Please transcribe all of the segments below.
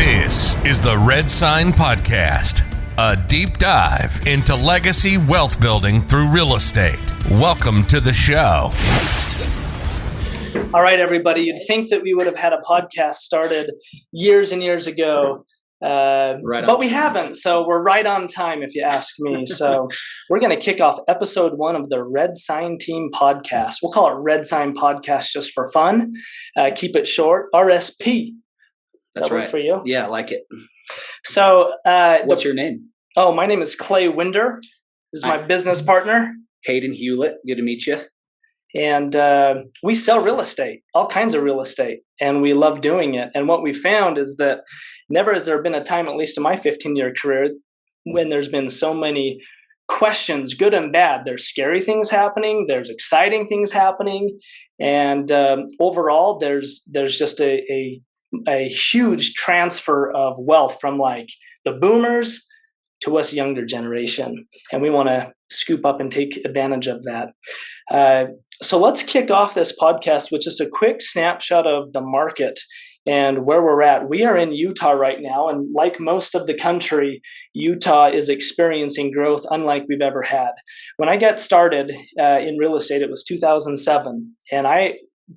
This is the Red Sign Podcast, a deep dive into legacy wealth building through real estate. Welcome to the show. All right, everybody. You'd think that we would have had a podcast started years and years ago, but we haven't. So we're right on time, if you ask me. So we're going to kick off episode 1 of the Red Sign Team podcast. We'll call it Red Sign Podcast just for fun. Keep it short. RSP. That's right. For you? Yeah, I like it. So, what's your name? Oh, my name is Clay Winder. This is my business partner. Hayden Hewlett. Good to meet you. And we sell real estate, all kinds of real estate, and we love doing it. And what we found is that never has there been a time, at least in my 15-year career, when there's been so many questions, good and bad. There's scary things happening. There's exciting things happening. And overall, there's just a huge transfer of wealth from like the boomers to us younger generation. And we want to scoop up and take advantage of that. So let's kick off this podcast with just a quick snapshot of the market and where we're at. We are in Utah right now, and like most of the country, Utah is experiencing growth unlike we've ever had. When I got started in real estate, it was 2007, and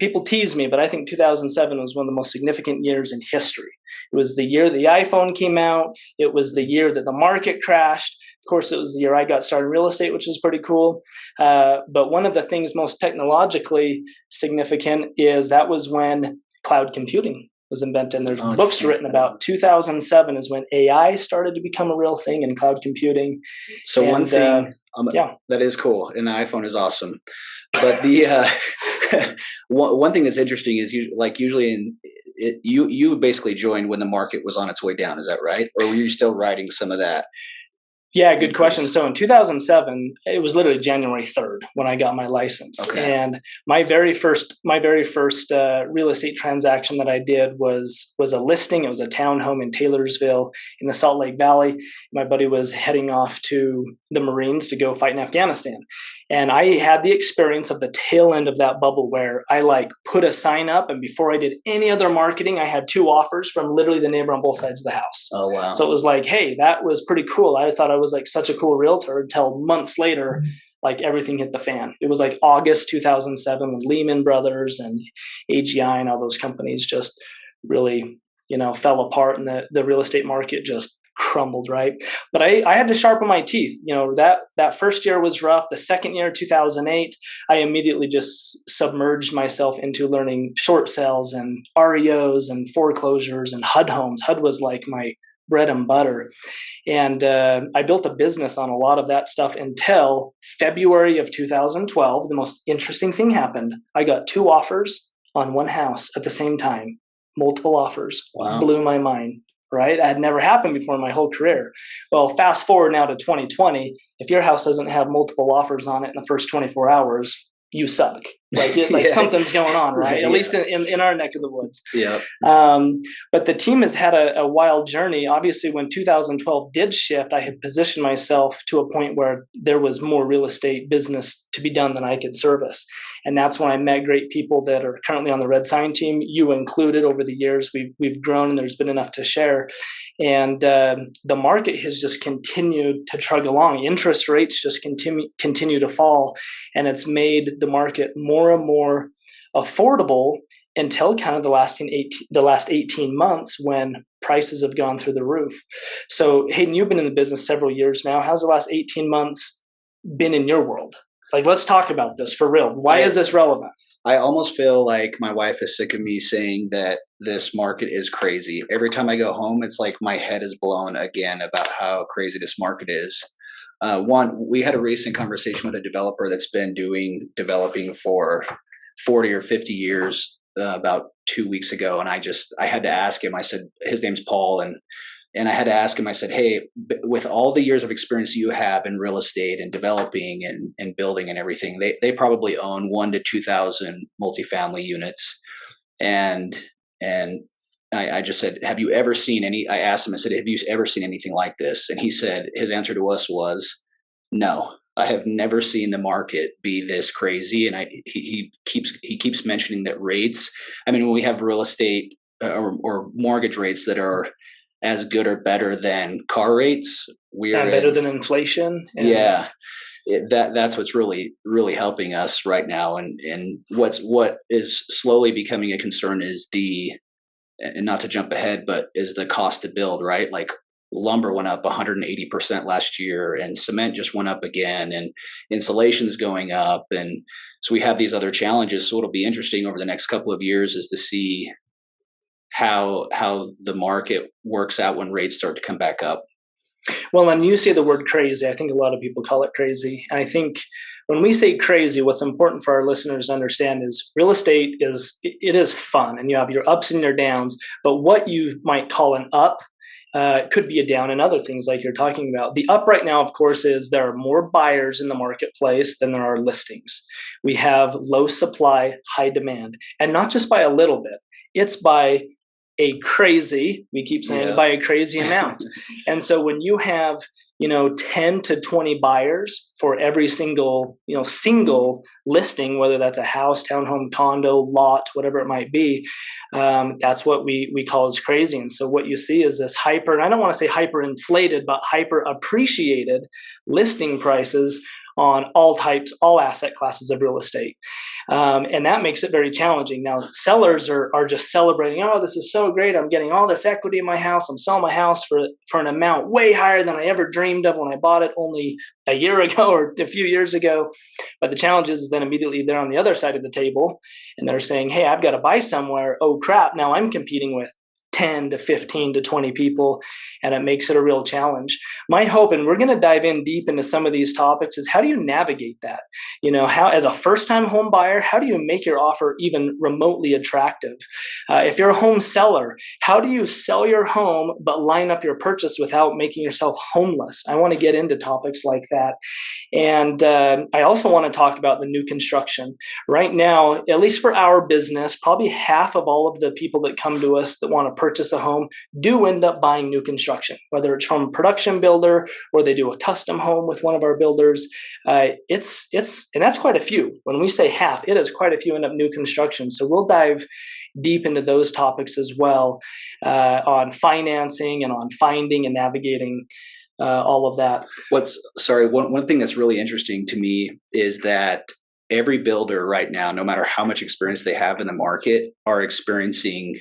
people tease me, but I think 2007 was one of the most significant years in history. It was the year the iPhone came out. It was the year that the market crashed. Of course, it was the year I got started in real estate, which is pretty cool. But one of the things most technologically significant is that was when cloud computing was invented. There's books written about 2007 is when AI started to become a real thing in cloud computing. So one thing that is cool, and the iPhone is awesome. But the one thing that's interesting is usually you basically joined when the market was on its way down. Is that right? Or were you still riding some of that? Yeah, good question. So in 2007, it was literally January 3rd when I got my license. Okay. And my very first real estate transaction that I did was a listing. It was a townhome in Taylorsville in the Salt Lake Valley. My buddy was heading off to the Marines to go fight in Afghanistan. And I had the experience of the tail end of that bubble where I put a sign up, and before I did any other marketing, I had 2 offers from literally the neighbor on both sides of the house. Oh, wow. So it was like, hey, that was pretty cool. I thought I was such a cool realtor until months later, everything hit the fan. It was August 2007 when Lehman Brothers and AGI and all those companies just really, fell apart, and the real estate market just crumbled, right? But I had to sharpen my teeth. That first year was rough. The second year, 2008, I immediately just submerged myself into learning short sales and REOs and foreclosures and HUD homes. HUD was my bread and butter. And I built a business on a lot of that stuff until February of 2012. The most interesting thing happened. I got 2 offers on one house at the same time, multiple offers. Wow. Blew my mind. Right? That had never happened before in my whole career. Well, fast forward now to 2020, if your house doesn't have multiple offers on it in the first 24 hours, you suck. Something's going on, right? At least in our neck of the woods. Yeah. But the team has had a wild journey. Obviously, when 2012 did shift, I had positioned myself to a point where there was more real estate business to be done than I could service. And that's when I met great people that are currently on the Red Sign team, you included. Over the years, we've grown, and there's been enough to share. And the market has just continued to chug along. Interest rates just continue to fall, and it's made the market more and more affordable until kind of the last 18 months when prices have gone through the roof. So Hayden, you've been in the business several years now. How's the last 18 months been in your world? Let's talk about this for real. Why is this relevant? I almost feel like my wife is sick of me saying that this market is crazy. Every time I go home, it's like my head is blown again about how crazy this market is. We had a recent conversation with a developer that's been developing for 40 or 50 years about 2 weeks ago. And I had to ask him, I said, his name's Paul. And I had to ask him, I said, hey, with all the years of experience you have in real estate and developing and building and everything, they probably own 1,000 to 2,000 multifamily units. And I just said, have you ever seen I asked him, I said, have you ever seen anything like this? And he said, his answer to us was, no, I have never seen the market be this crazy. And he keeps mentioning that rates. I mean, when we have real estate or mortgage rates that are as good or better than car rates. And better than inflation. Yeah. That's what's really helping us right now, and what is slowly becoming a concern is and not to jump ahead, but is the cost to build, right? Like lumber went up 180% last year, and cement just went up again, and insulation is going up, and so we have these other challenges. So it'll be interesting over the next couple of years is to see how the market works out when rates start to come back up. Well, when you say the word crazy, I think a lot of people call it crazy. And I think when we say crazy, what's important for our listeners to understand is real estate is fun, and you have your ups and your downs. But what you might call an up could be a down in other things like you're talking about. The up right now, of course, is there are more buyers in the marketplace than there are listings. We have low supply, high demand, and not just by a little bit. It's by a crazy, we keep saying, by a crazy amount. And so when you have, 10 to 20 buyers for every single listing, whether that's a house, townhome, condo, lot, whatever it might be, that's what we call as crazy. And so what you see is this hyper, and I don't want to say hyper inflated, but hyper appreciated listing prices on all types, all asset classes of real estate. And that makes it very challenging. Now, sellers are just celebrating, oh, this is so great. I'm getting all this equity in my house. I'm selling my house for an amount way higher than I ever dreamed of when I bought it only a year ago or a few years ago. But the challenge is then immediately they're on the other side of the table and they're saying, hey, I've got to buy somewhere. Oh, crap. Now I'm competing with 10 to 15 to 20 people, and it makes it a real challenge. My hope, and we're going to dive in deep into some of these topics, is how do you navigate that? How, as a first-time home buyer, how do you make your offer even remotely attractive? If you're a home seller, how do you sell your home but line up your purchase without making yourself homeless? I want to get into topics like that. And I also want to talk about the new construction. Right now, at least for our business, probably half of all of the people that come to us that want to purchase a home do end up buying new construction, whether it's from a production builder or they do a custom home with one of our builders. And that's quite a few. When we say half, it is quite a few end up new construction. So we'll dive deep into those topics as well, on financing and on finding and navigating all of that. One thing that's really interesting to me is that every builder right now, no matter how much experience they have in the market, are experiencing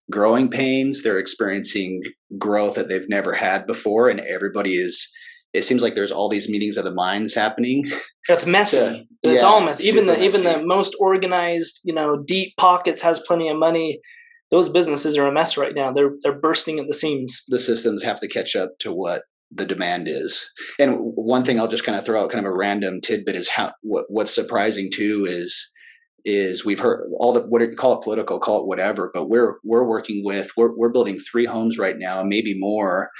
growing pains. They're experiencing growth that they've never had before. And it seems like there's all these meetings of the minds happening. It's messy. It's all messy. Even the most organized, deep pockets has plenty of money. Those businesses are a mess right now. They're bursting at the seams. The systems have to catch up to what the demand is. And one thing I'll just kind of throw out, kind of a random tidbit, is what's surprising too is we've heard all the, call it political, call it whatever, but we're building 3 homes right now, maybe more.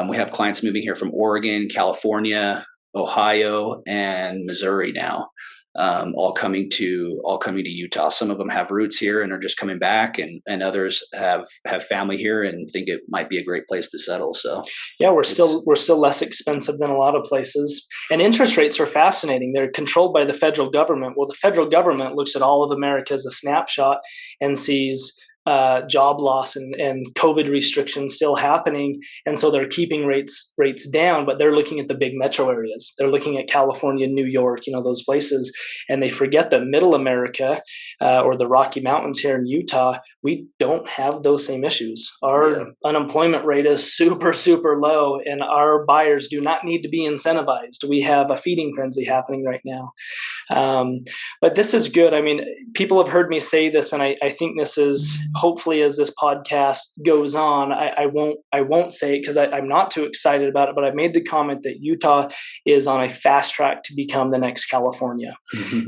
We have clients moving here from Oregon, California, Ohio, and Missouri now, all coming to Utah. Some of them have roots here and are just coming back, and others have family here and think it might be a great place to settle. So yeah, we're still less expensive than a lot of places, and interest rates are fascinating. They're controlled by the federal government. Well, the federal government looks at all of America as a snapshot and sees job loss and COVID restrictions still happening. And so they're keeping rates down, but they're looking at the big metro areas. They're looking at California, New York, those places. And they forget that middle America, or the Rocky Mountains here in Utah, we don't have those same issues. Our unemployment rate is super, super low, and our buyers do not need to be incentivized. We have a feeding frenzy happening right now. But this is good. I mean, people have heard me say this, and I think this is, hopefully as this podcast goes on, I won't say it because I'm not too excited about it, but I made the comment that Utah is on a fast track to become the next California.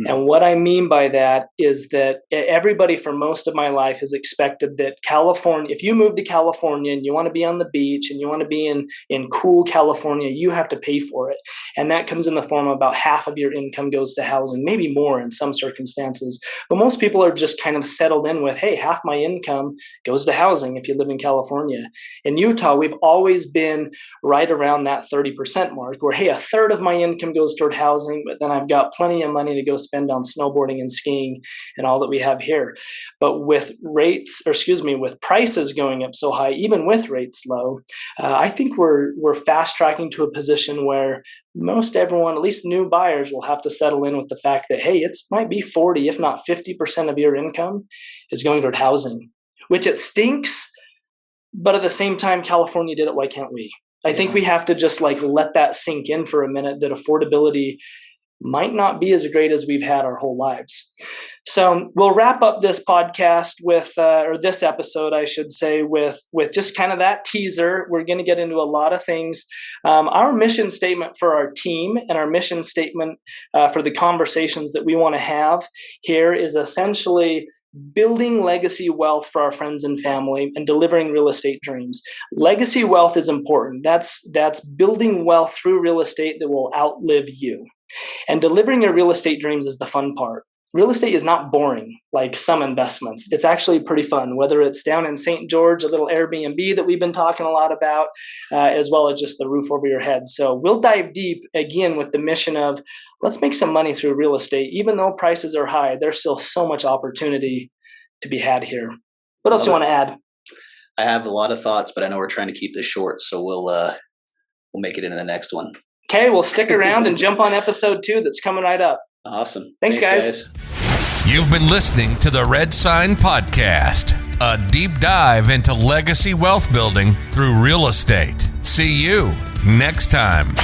And what I mean by that is that everybody for most of my life has expected that California, if you move to California and you want to be on the beach and you want to be in cool California, you have to pay for it. And that comes in the form of about half of your income goes to housing. housing, maybe more in some circumstances. But most people are just kind of settled in with, hey, half my income goes to housing if you live in California. In Utah, we've always been right around that 30% mark where, hey, a third of my income goes toward housing, but then I've got plenty of money to go spend on snowboarding and skiing and all that we have here. But with with prices going up so high, even with rates low, I think we're fast tracking to a position where most everyone, at least new buyers, will have to settle in with the fact that, hey, it might be 40, if not 50% of your income is going toward housing, which it stinks. But at the same time, California did it. Why can't we? I think we have to just let that sink in for a minute, that affordability might not be as great as we've had our whole lives. So we'll wrap up this podcast or this episode, I should say, with just kind of that teaser. We're going to get into a lot of things. Our mission statement for our team and our mission statement for the conversations that we want to have here is essentially building legacy wealth for our friends and family and delivering real estate dreams. Legacy wealth is important. That's building wealth through real estate that will outlive you. And delivering your real estate dreams is the fun part. Real estate is not boring like some investments. It's actually pretty fun, whether it's down in St. George, a little Airbnb that we've been talking a lot about, as well as just the roof over your head. So we'll dive deep again with the mission of let's make some money through real estate. Even though prices are high, there's still so much opportunity to be had here. What else do you want to add? I have a lot of thoughts, but I know we're trying to keep this short, so we'll make it into the next one. Okay, we'll stick around and jump on episode 2 that's coming right up. Awesome. Thanks guys. You've been listening to the Red Sign Podcast, a deep dive into legacy wealth building through real estate. See you next time.